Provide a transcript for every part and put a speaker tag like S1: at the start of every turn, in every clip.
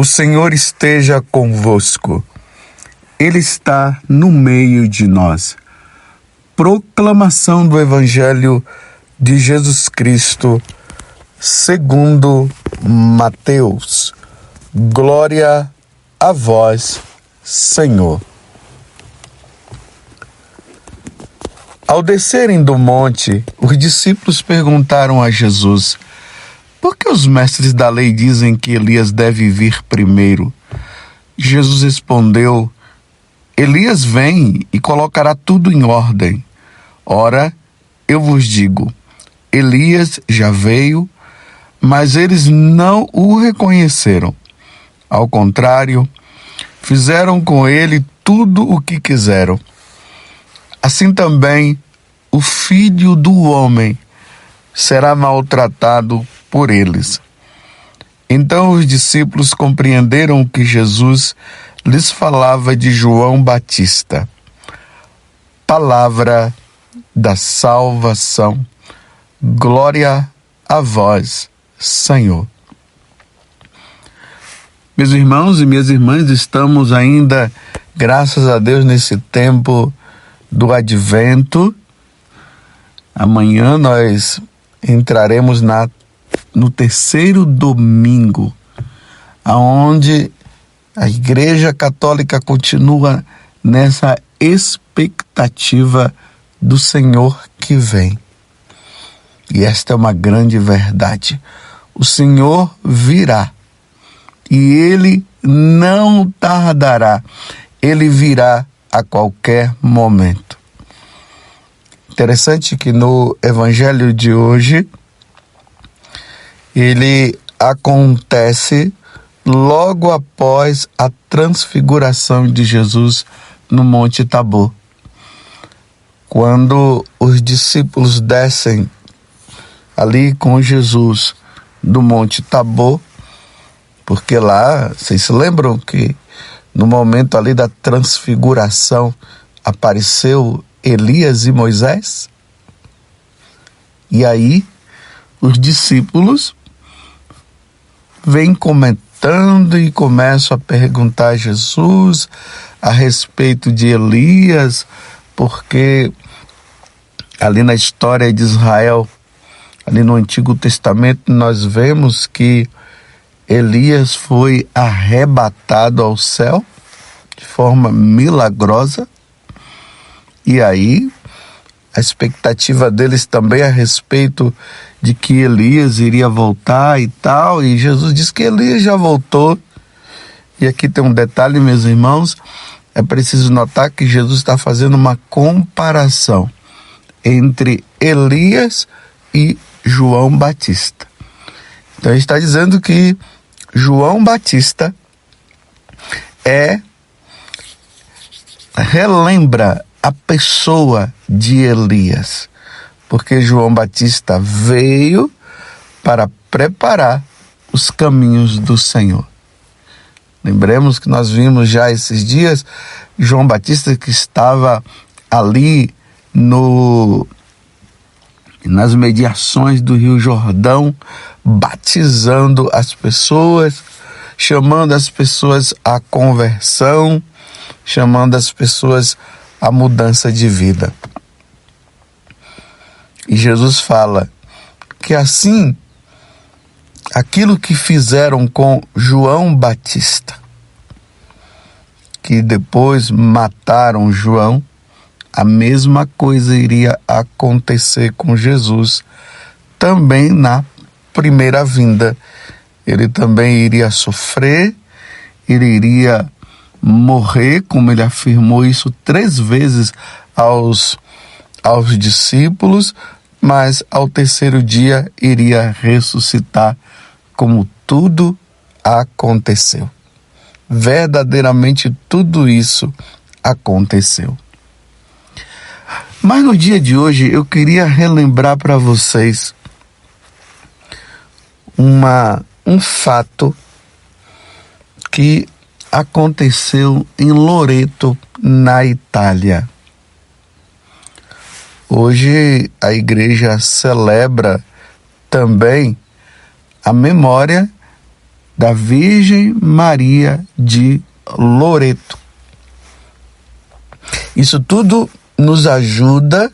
S1: O Senhor esteja convosco. Ele está no meio de nós. Proclamação do Evangelho de Jesus Cristo, segundo Mateus. Glória a vós, Senhor. Ao descerem do monte, os discípulos perguntaram a Jesus: por que os mestres da lei dizem que Elias deve vir primeiro? Jesus respondeu: Elias vem e colocará tudo em ordem. Ora, eu vos digo, Elias já veio, mas eles não o reconheceram. Ao contrário, fizeram com ele tudo o que quiseram. Assim também, o Filho do Homem será maltratado por eles. Então os discípulos compreenderam que Jesus lhes falava de João Batista. Palavra da salvação. Glória a vós, Senhor. Meus irmãos e minhas irmãs, estamos ainda, graças a Deus, nesse tempo do Advento. Amanhã nós entraremos no terceiro domingo, aonde a Igreja Católica continua nessa expectativa do Senhor que vem. E esta é uma grande verdade. O Senhor virá e Ele não tardará. Ele virá a qualquer momento. Interessante que no Evangelho de hoje, ele acontece logo após a transfiguração de Jesus no Monte Tabor. Quando os discípulos descem ali com Jesus do Monte Tabor, porque lá, vocês se lembram que no momento ali da transfiguração apareceu Elias e Moisés? E aí os discípulos vêm comentando e começam a perguntar a Jesus a respeito de Elias, porque ali na história de Israel, ali no Antigo Testamento, nós vemos que Elias foi arrebatado ao céu de forma milagrosa. E aí, a expectativa deles também a respeito de que Elias iria voltar e tal, e Jesus disse que Elias já voltou. E aqui tem um detalhe, meus irmãos, é preciso notar que Jesus está fazendo uma comparação entre Elias e João Batista. Então ele está dizendo que João Batista relembra a pessoa de Elias, porque João Batista veio para preparar os caminhos do Senhor. Lembremos que nós vimos já esses dias João Batista que estava ali nas mediações do Rio Jordão, batizando as pessoas, chamando as pessoas à conversão, chamando as pessoas à mudança de vida. E Jesus fala que assim, aquilo que fizeram com João Batista, que depois mataram João, a mesma coisa iria acontecer com Jesus também na primeira vinda. Ele também iria sofrer, ele iria morrer, como ele afirmou isso 3 vezes aos discípulos, mas ao terceiro dia iria ressuscitar, como tudo aconteceu. Verdadeiramente tudo isso aconteceu. Mas no dia de hoje eu queria relembrar para vocês um fato que aconteceu em Loreto, na Itália. Hoje a igreja celebra também a memória da Virgem Maria de Loreto. Isso tudo nos ajuda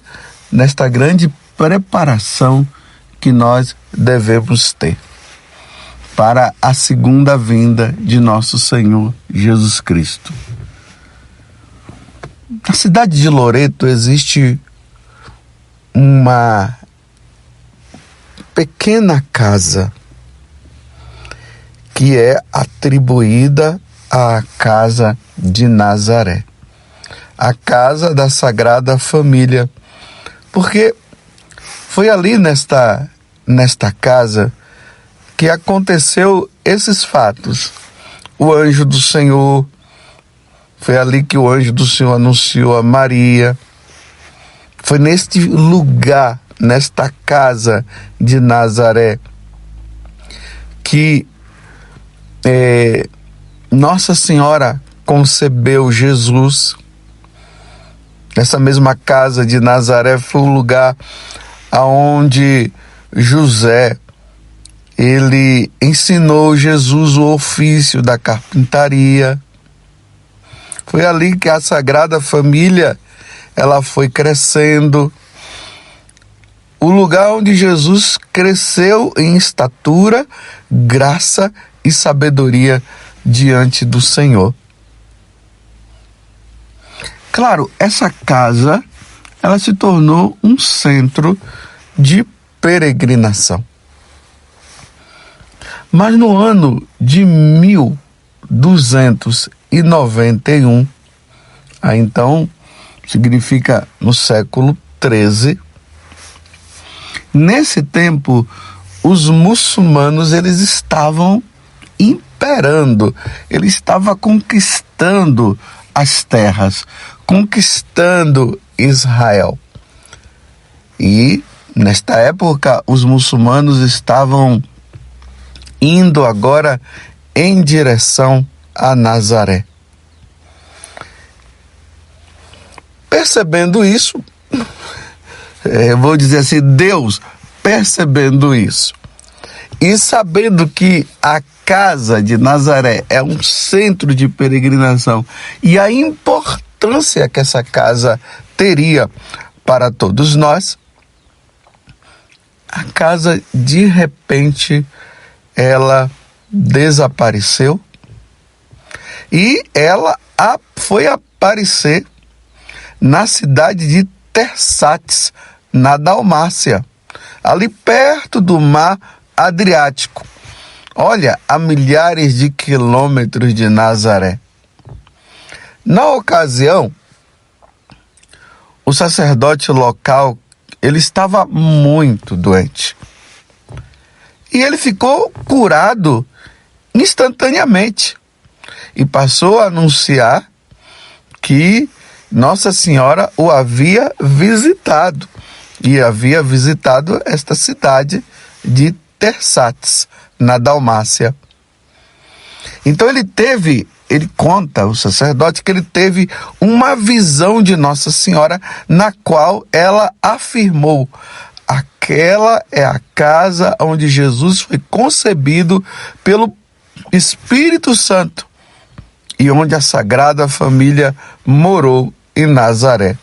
S1: nesta grande preparação que nós devemos ter para a segunda vinda de nosso Senhor Jesus Cristo. Na cidade de Loreto existe uma pequena casa que é atribuída à casa de Nazaré, a casa da Sagrada Família, porque foi ali nesta casa que aconteceu esses fatos. O anjo do Senhor, foi ali que o anjo do Senhor anunciou a Maria. Foi neste lugar, nesta casa de Nazaré, que Nossa Senhora concebeu Jesus. Essa mesma casa de Nazaré foi o lugar aonde José, ele ensinou Jesus o ofício da carpintaria. Foi ali que a Sagrada Família, ela foi crescendo. O lugar onde Jesus cresceu em estatura, graça e sabedoria diante do Senhor. Claro, essa casa, ela se tornou um centro de peregrinação. Mas no ano de 1291, aí então significa no século XIII, nesse tempo os muçulmanos eles estavam imperando, eles estavam conquistando as terras, conquistando Israel. E nesta época os muçulmanos estavam indo agora em direção a Nazaré. Percebendo isso, eu vou dizer assim, Deus percebendo isso e sabendo que a casa de Nazaré é um centro de peregrinação e a importância que essa casa teria para todos nós, a casa de repente ela desapareceu e ela foi aparecer na cidade de Tersates, na Dalmácia, ali perto do mar Adriático. Olha, a milhares de quilômetros de Nazaré. Na ocasião, o sacerdote local, ele estava muito doente. E ele ficou curado instantaneamente. E passou a anunciar que Nossa Senhora o havia visitado. E havia visitado esta cidade de Tersates, na Dalmácia. Então ele conta, o sacerdote, que ele teve uma visão de Nossa Senhora, na qual ela afirmou: aquela é a casa onde Jesus foi concebido pelo Espírito Santo e onde a Sagrada Família morou em Nazaré.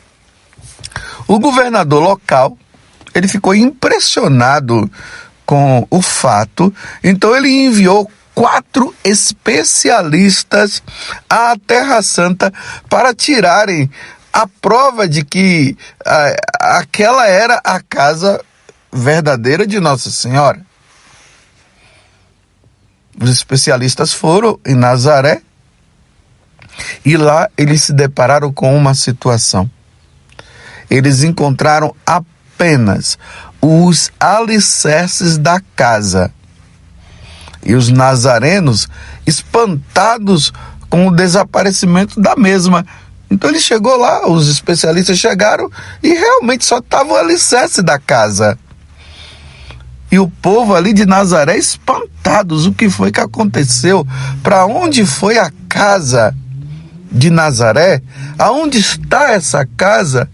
S1: O governador local, ele ficou impressionado com o fato, então ele enviou 4 especialistas à Terra Santa para tirarem a prova de que aquela era a casa verdadeira de Nossa Senhora. Os especialistas foram em Nazaré e lá eles se depararam com uma situação. Eles encontraram apenas os alicerces da casa. E os nazarenos, espantados com o desaparecimento da mesma. Então ele chegou lá, os especialistas chegaram e realmente só estava o alicerce da casa. E o povo ali de Nazaré espantados, o que foi que aconteceu? Para onde foi a casa de Nazaré? Aonde está essa casa?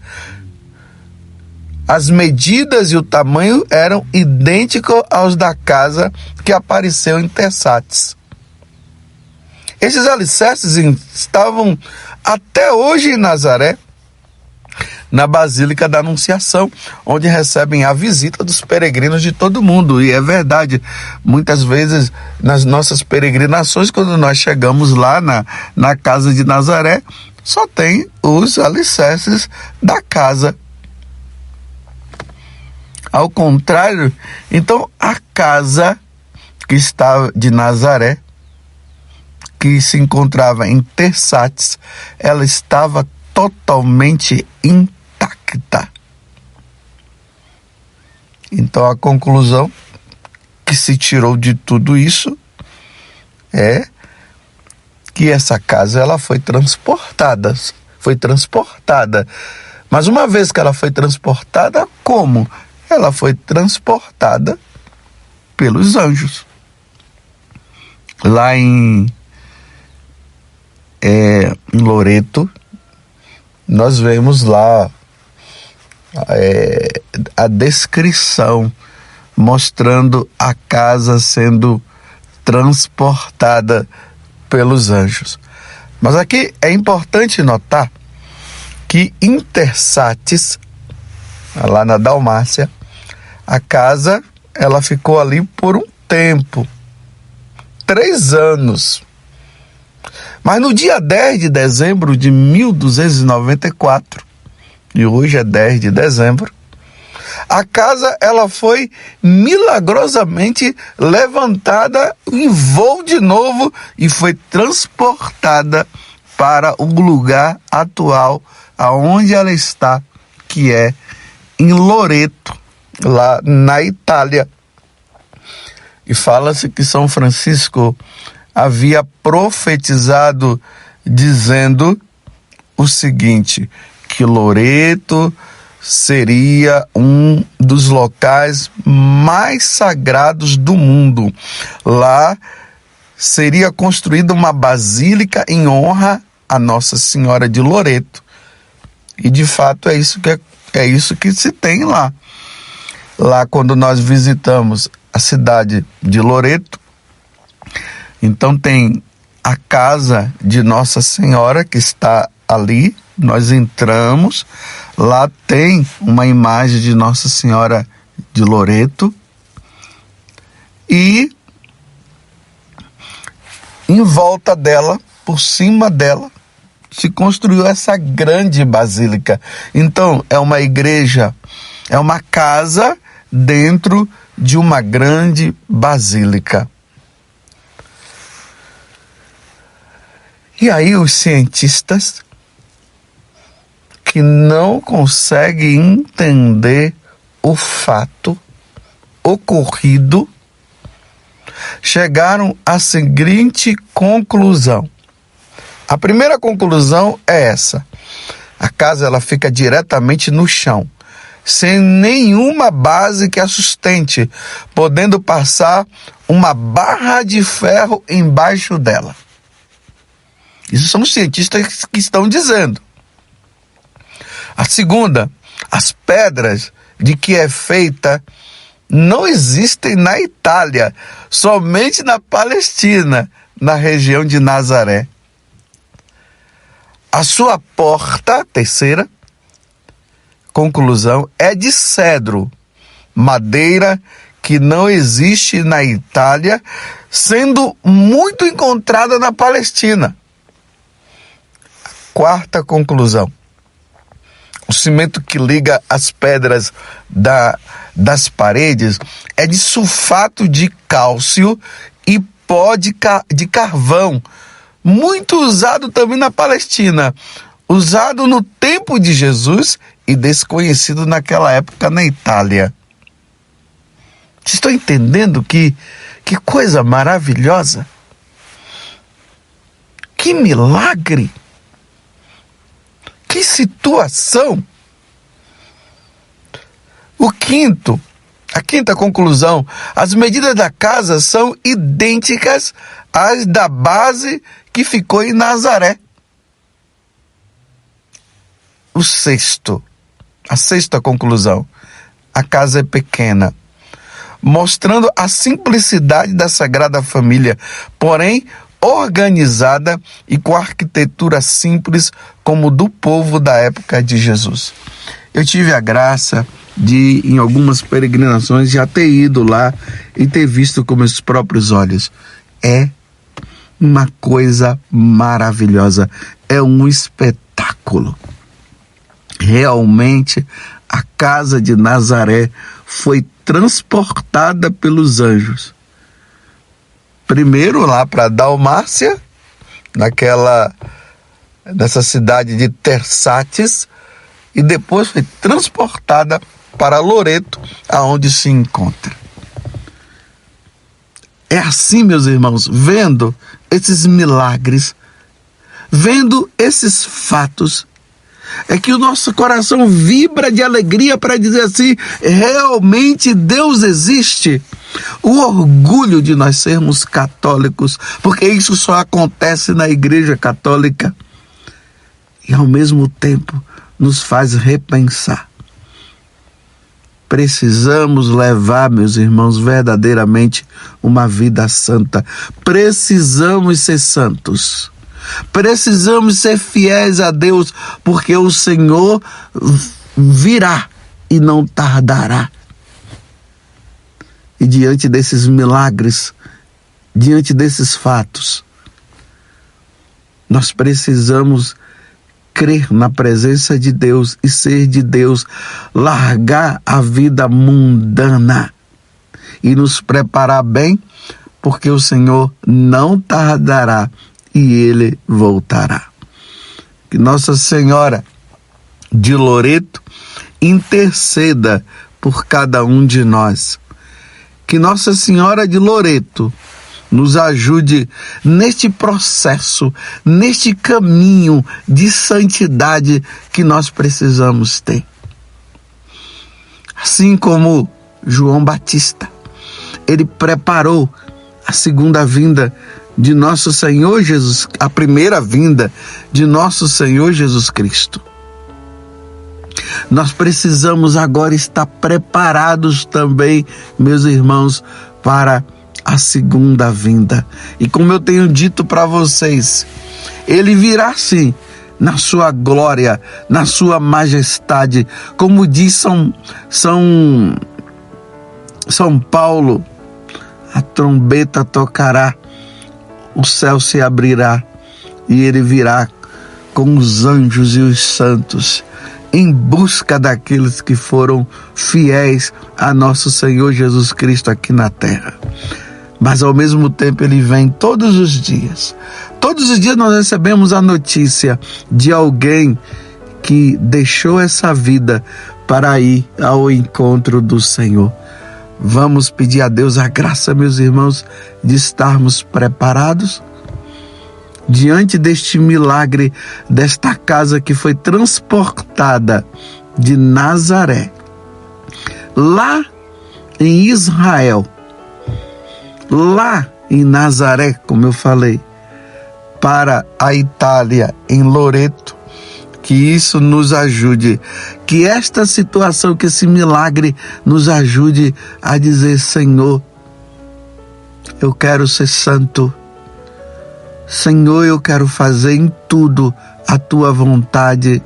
S1: As medidas e o tamanho eram idênticos aos da casa que apareceu em Tersates. Esses alicerces estavam até hoje em Nazaré, na Basílica da Anunciação, onde recebem a visita dos peregrinos de todo mundo. E é verdade, muitas vezes nas nossas peregrinações, quando nós chegamos lá na casa de Nazaré, só tem os alicerces da casa. Ao contrário, então a casa que estava de Nazaré, que se encontrava em Tersates, ela estava totalmente intacta. Então a conclusão que se tirou de tudo isso é que essa casa ela foi transportada. Mas uma vez que ela foi transportada, como? Ela foi transportada pelos anjos. Lá em Loreto, nós vemos lá a descrição mostrando a casa sendo transportada pelos anjos. Mas aqui é importante notar que em Tersates, lá na Dalmácia, a casa ela ficou ali por um tempo, 3 anos. Mas no dia 10 de dezembro de 1294, e hoje é 10 de dezembro, a casa ela foi milagrosamente levantada em voo de novo e foi transportada para o lugar atual aonde ela está, que é em Loreto, lá na Itália. E fala-se que São Francisco havia profetizado dizendo o seguinte, que Loreto seria um dos locais mais sagrados do mundo. Lá seria construída uma basílica em honra a Nossa Senhora de Loreto. E de fato é isso que se tem lá. Lá quando nós visitamos a cidade de Loreto, então tem a casa de Nossa Senhora que está ali, nós entramos, lá tem uma imagem de Nossa Senhora de Loreto e em volta dela, por cima dela, se construiu essa grande basílica. Então é uma igreja, é uma casa dentro de uma grande basílica. E aí os cientistas que não conseguem entender o fato ocorrido chegaram à seguinte conclusão. A primeira conclusão é essa: a casa ela fica diretamente no chão, sem nenhuma base que a sustente, podendo passar uma barra de ferro embaixo dela. Isso são os cientistas que estão dizendo. A segunda, as pedras de que é feita não existem na Itália, somente na Palestina, na região de Nazaré. A sua porta, terceira conclusão, é de cedro, madeira que não existe na Itália, sendo muito encontrada na Palestina. Quarta conclusão: o cimento que liga as pedras das paredes é de sulfato de cálcio e pó de carvão, muito usado também na Palestina, usado no tempo de Jesus e desconhecido naquela época na Itália. Vocês estão entendendo que coisa maravilhosa? Que milagre! Que situação! A quinta conclusão: as medidas da casa são idênticas às da base que ficou em Nazaré. A sexta conclusão: a casa é pequena, mostrando a simplicidade da Sagrada Família, porém organizada e com arquitetura simples como do povo da época de Jesus. Eu tive a graça de, em algumas peregrinações, já ter ido lá e ter visto com meus próprios olhos. É uma coisa maravilhosa, é um espetáculo. Realmente, a casa de Nazaré foi transportada pelos anjos. Primeiro lá para Dalmácia, nessa cidade de Tersátis, e depois foi transportada para Loreto, aonde se encontra. É assim, meus irmãos, vendo esses milagres, vendo esses fatos, é que o nosso coração vibra de alegria para dizer assim: realmente Deus existe. O orgulho de nós sermos católicos, porque isso só acontece na Igreja Católica, e ao mesmo tempo nos faz repensar. Precisamos levar, meus irmãos, verdadeiramente uma vida santa. Precisamos ser santos. Precisamos ser fiéis a Deus, porque o Senhor virá e não tardará. E diante desses milagres, diante desses fatos, nós precisamos crer na presença de Deus e ser de Deus, largar a vida mundana e nos preparar bem, porque o Senhor não tardará e Ele voltará. Que Nossa Senhora de Loreto interceda por cada um de nós. Que Nossa Senhora de Loreto nos ajude neste processo, neste caminho de santidade que nós precisamos ter. Assim como João Batista, ele preparou a segunda vinda de nosso Senhor Jesus, a primeira vinda de nosso Senhor Jesus Cristo. Nós precisamos agora estar preparados também, meus irmãos, para a segunda vinda. E como eu tenho dito para vocês, Ele virá sim, na sua glória, na sua majestade, como diz São Paulo: a trombeta tocará, o céu se abrirá e Ele virá com os anjos e os santos em busca daqueles que foram fiéis a nosso Senhor Jesus Cristo aqui na terra. Mas ao mesmo tempo Ele vem todos os dias. Todos os dias nós recebemos a notícia de alguém que deixou essa vida para ir ao encontro do Senhor. Vamos pedir a Deus a graça, meus irmãos, de estarmos preparados diante deste milagre, desta casa que foi transportada de Nazaré, lá em Israel, lá em Nazaré, como eu falei, para a Itália, em Loreto. Que isso nos ajude, que esta situação, que esse milagre nos ajude a dizer: Senhor, eu quero ser santo. Senhor, eu quero fazer em tudo a Tua vontade.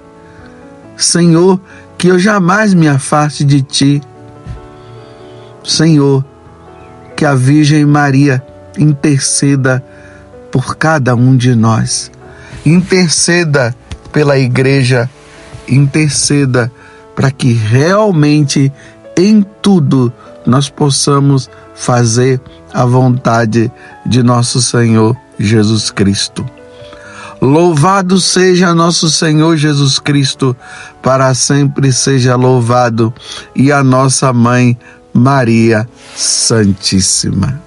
S1: Senhor, que eu jamais me afaste de Ti. Senhor, que a Virgem Maria interceda por cada um de nós. Interceda pela Igreja, interceda para que realmente em tudo nós possamos fazer a vontade de nosso Senhor Jesus Cristo. Louvado seja nosso Senhor Jesus Cristo, para sempre seja louvado, e a nossa Mãe Maria Santíssima.